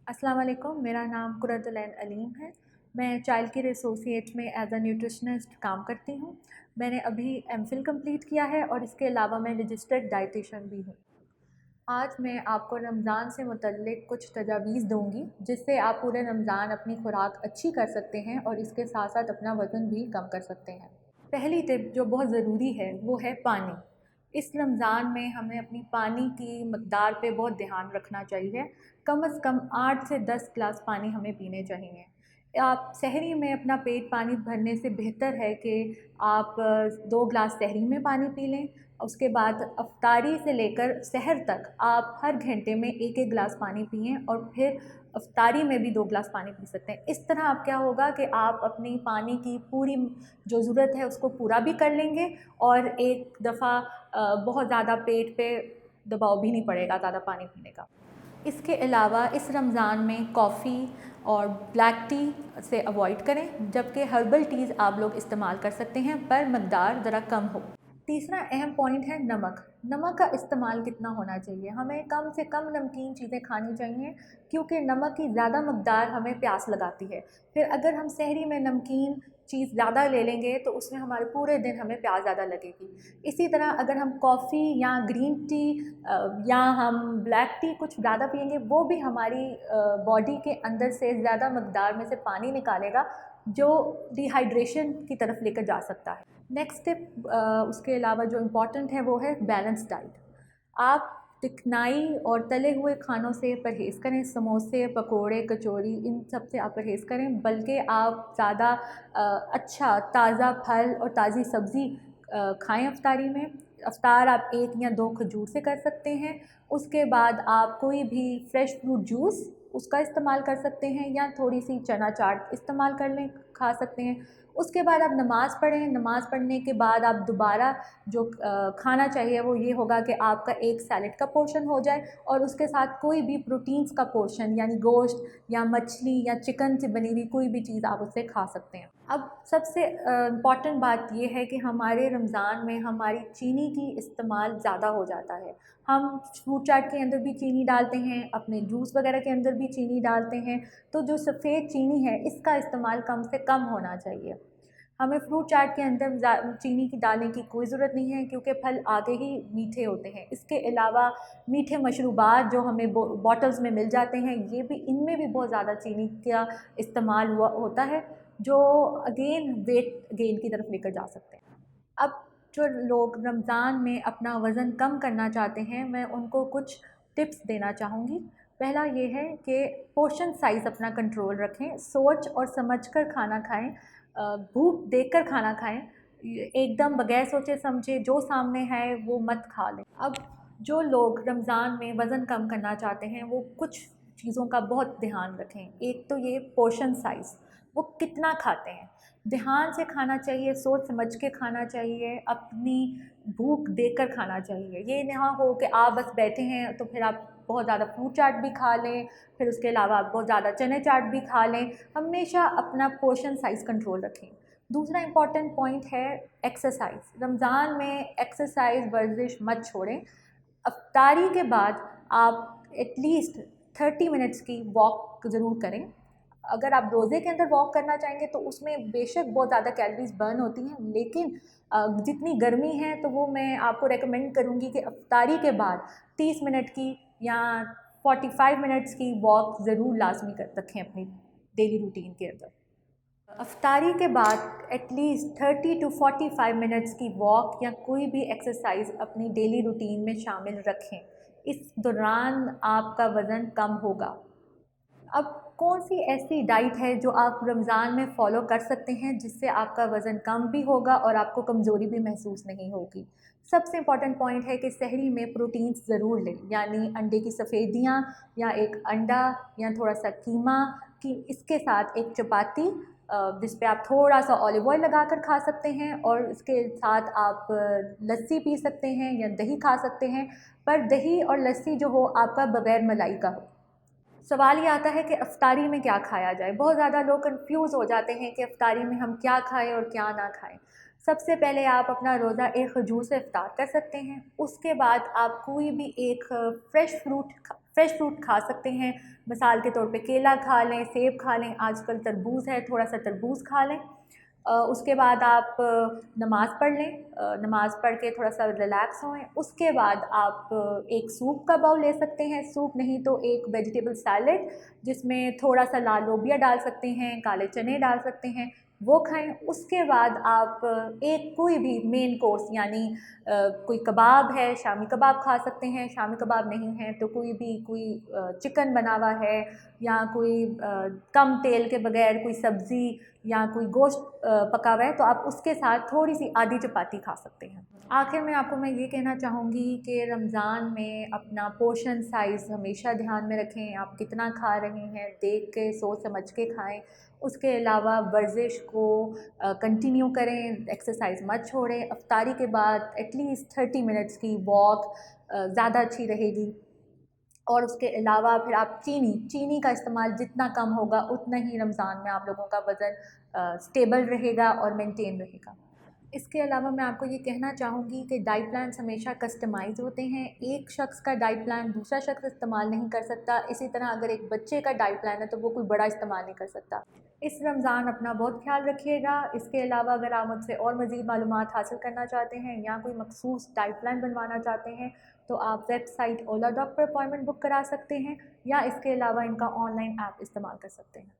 अस्सलाम वालेकुम, मेरा नाम कुरतुलैन अलीम है। मैं चाइल्ड केयर एसोसिएट में एज अ न्यूट्रिशनिस्ट काम करती हूँ। मैंने अभी एमफिल कंप्लीट किया है और इसके अलावा मैं रजिस्टर्ड डाइटिशियन भी हूँ। आज मैं आपको रमज़ान से मुतल्लिक़ कुछ तजावीज़ दूँगी जिससे आप पूरे रमज़ान अपनी खुराक अच्छी कर सकते हैं और इसके साथ साथ अपना वज़न भी कम कर सकते हैं। पहली टिप जो बहुत ज़रूरी है वो है पानी। इस रमज़ान में हमें अपनी पानी की मकदार पे बहुत ध्यान रखना चाहिए। कम से कम 8 से 10 गिलास पानी हमें पीने चाहिए। आप सहरी में अपना पेट पानी भरने से बेहतर है कि आप 2 गिलास सहरी में पानी पी लें। उसके बाद अफ्तारी से लेकर सहर तक आप हर घंटे में 1-1 गिलास पानी पिएँ और फिर अफ्तारी में भी 2 गिलास पानी पी सकते हैं। इस तरह अब क्या होगा कि आप अपनी पानी की पूरी जो ज़रूरत है उसको पूरा भी कर लेंगे और एक दफ़ा बहुत ज़्यादा पेट पे दबाव भी नहीं पड़ेगा ज़्यादा पानी पीने का। इसके अलावा इस रमज़ान में कॉफ़ी और ब्लैक टी से अवॉइड करें, जबकि हर्बल टीज़ आप लोग इस्तेमाल कर सकते हैं पर मकदार ज़रा कम हो। तीसरा अहम पॉइंट है नमक। नमक का इस्तेमाल कितना होना चाहिए? हमें कम से कम नमकीन चीज़ें खानी चाहिए क्योंकि नमक की ज़्यादा मकदार हमें प्यास लगाती है। फिर अगर हम सहरी में नमकीन चीज़ ज़्यादा ले लेंगे तो उसमें हमारे पूरे दिन हमें प्यास ज़्यादा लगेगी। इसी तरह अगर हम कॉफ़ी या ग्रीन टी या हम ब्लैक टी कुछ ज़्यादा पिएंगे वो भी हमारी बॉडी के अंदर से ज़्यादा मकदार में से पानी निकालेगा जो डिहाइड्रेशन की तरफ लेकर जा सकता है। नेक्स्ट टिप उसके अलावा जो इम्पॉर्टेंट है वो है बैलेंस डाइट। आप चिकनाई और तले हुए खानों से परहेज़ करें। समोसे, पकोड़े, कचौरी इन सब से आप परहेज़ करें, बल्कि आप ज़्यादा अच्छा ताज़ा फल और ताज़ी सब्ज़ी खाएं अफ्तारी में। अफ्तार आप 1 या 2 खजूर से कर सकते हैं। उसके बाद आप कोई भी फ्रेश फ्रूट जूस उसका इस्तेमाल कर सकते हैं या थोड़ी सी चना चाट इस्तेमाल कर लें, खा सकते हैं। उसके बाद आप नमाज़ पढ़ें। नमाज़ पढ़ने के बाद आप दोबारा जो खाना चाहिए वो ये होगा कि आपका एक सैलेड का पोर्शन हो जाए और उसके साथ कोई भी प्रोटीन्स का पोर्शन यानी गोश्त या मछली या चिकन से बनी हुई कोई भी चीज़ आप उससे खा सकते हैं। अब सबसे इम्पॉर्टेंट बात ये है कि हमारे रमज़ान में हमारी चीनी की इस्तेमाल ज़्यादा हो जाता है। हम फ्रूट चाट के अंदर भी चीनी डालते हैं, अपने जूस वगैरह के अंदर भी चीनी डालते हैं, तो जो सफ़ेद चीनी है इसका इस्तेमाल कम से कम होना चाहिए। हमें फ्रूट चाट के अंदर चीनी की डालने की कोई ज़रूरत नहीं है क्योंकि फल आगे ही मीठे होते हैं। इसके अलावा मीठे मशरूबात जो हमें बॉटल्स में मिल जाते हैं ये भी इनमें भी बहुत ज़्यादा चीनी का इस्तेमाल हुआ होता है जो अगेन वेट गेन की तरफ लेकर जा सकते हैं। अब जो लोग रमज़ान में अपना वज़न कम करना चाहते हैं मैं उनको कुछ टिप्स देना चाहूँगी। पहला ये है कि पोर्शन साइज़ अपना कंट्रोल रखें, सोच और समझ कर खाना खाएँ, भूख देखकर खाना खाएँ, एकदम बगैर सोचे समझे जो सामने है वो मत खा लें। अब जो लोग रमज़ान में वज़न कम करना चाहते हैं वो कुछ चीज़ों का बहुत ध्यान रखें। एक तो ये पोर्शन साइज़, वो कितना खाते हैं, ध्यान से खाना चाहिए, सोच समझ के खाना चाहिए, अपनी भूख देखकर खाना चाहिए। ये ना हो कि आप बस बैठे हैं तो फिर आप बहुत ज़्यादा फ्रूट चाट भी खा लें, फिर उसके अलावा आप बहुत ज़्यादा चने चाट भी खा लें। हमेशा अपना पोर्शन साइज़ कंट्रोल रखें। दूसरा इम्पॉर्टेंट पॉइंट है एक्सरसाइज। रमज़ान में एक्सरसाइज वर्जिश मत छोड़ें। अफ्तारी के बाद आप एटलीस्ट 30 मिनट्स की वॉक ज़रूर करें। अगर आप रोज़े के अंदर वॉक करना चाहेंगे तो उसमें बेशक बहुत ज़्यादा कैलोरीज़ बर्न होती हैं, लेकिन जितनी गर्मी है तो वो मैं आपको रेकमेंड करूँगी कि अफ्तारी के बाद 30 मिनट की या 45 मिनट्स की वॉक ज़रूर लाज़मी कर रखें अपनी डेली रूटीन के अंदर। अफ्तारी के बाद एटलीस्ट 30 टू 45 मिनट्स की वॉक या कोई भी एक्सरसाइज अपनी डेली रूटीन में शामिल रखें। इस दौरान आपका वज़न कम होगा। अब कौन सी ऐसी डाइट है जो आप रमज़ान में फ़ॉलो कर सकते हैं जिससे आपका वज़न कम भी होगा और आपको कमज़ोरी भी महसूस नहीं होगी? सबसे इम्पॉर्टेंट पॉइंट है कि सहरी में प्रोटीन्स ज़रूर लें, यानी अंडे की सफ़ेदियाँ या एक अंडा या थोड़ा-सा कीमा की इसके साथ एक चपाती जिस पे आप थोड़ा-सा ऑलिव ऑयल लगाकर खा सकते हैं और इसके साथ आप लस्सी पी सकते हैं या दही खा सकते हैं, पर दही और लस्सी जो हो आपका बग़ैर मलाई का हो। सवाल ये आता है कि अफ्तारी में क्या खाया जाए। बहुत ज़्यादा लोग कन्फ्यूज़ हो जाते हैं कि अफ्तारी में हम क्या खाएँ और क्या ना खाएँ। सबसे पहले आप अपना रोज़ा एक खजूर से इफ्तार कर सकते हैं। उसके बाद आप कोई भी एक फ्रेश फ्रूट खा सकते हैं। मिसाल के तौर पे केला खा लें, सेब खा लें, आजकल तरबूज है, थोड़ा सा तरबूज खा लें। उसके बाद आप नमाज़ पढ़ लें, नमाज़ पढ़ के थोड़ा सा रिलैक्स होएं। उसके बाद आप एक सूप का बाउल ले सकते हैं, सूप नहीं तो एक वेजिटेबल सैलेड जिसमें थोड़ा सा लाल लोबिया डाल सकते हैं, काले चने डाल सकते हैं, वो खाएं। उसके बाद आप एक कोई भी मेन कोर्स यानी कोई कबाब है, शामी कबाब खा सकते हैं। शामी कबाब नहीं है तो कोई चिकन बना हुआ है या कोई कम तेल के बगैर कोई सब्ज़ी या कोई गोश्त पका हुआ है तो आप उसके साथ थोड़ी सी आधी चपाती खा सकते हैं। आखिर में आपको मैं ये कहना चाहूँगी कि रमज़ान में अपना पोर्शन साइज़ हमेशा ध्यान में रखें। आप कितना खा रहे हैं देख के सोच समझ के खाएं। उसके अलावा वर्जिश को कंटिन्यू करें, एक्सरसाइज मत छोड़ें। इफ्तारी के बाद एटलीस्ट 30 मिनट्स की वॉक ज़्यादा अच्छी रहेगी। और उसके अलावा फिर आप चीनी का इस्तेमाल जितना कम होगा उतना ही रमज़ान में आप लोगों का वज़न स्टेबल रहेगा और मेंटेन रहेगा। इसके अलावा मैं आपको ये कहना चाहूँगी कि डाइट प्लान्स हमेशा कस्टमाइज़ होते हैं। एक शख़्स का डाइट प्लान दूसरा शख़्स इस्तेमाल नहीं कर सकता। इसी तरह अगर एक बच्चे का डाइट प्लान है तो वो कोई बड़ा इस्तेमाल नहीं कर सकता। इस रमज़ान अपना बहुत ख़्याल रखिएगा। इसके अलावा अगर आप मुझसे और मज़ीद मालूमात हासिल करना चाहते हैं या कोई मख़सूस डाइट प्लान बनवाना चाहते हैं तो आप वेबसाइट ओला डॉग पर अपॉइंटमेंट बुक करा सकते हैं या इसके अलावा इनका ऑनलाइन ऐप इस्तेमाल कर सकते हैं।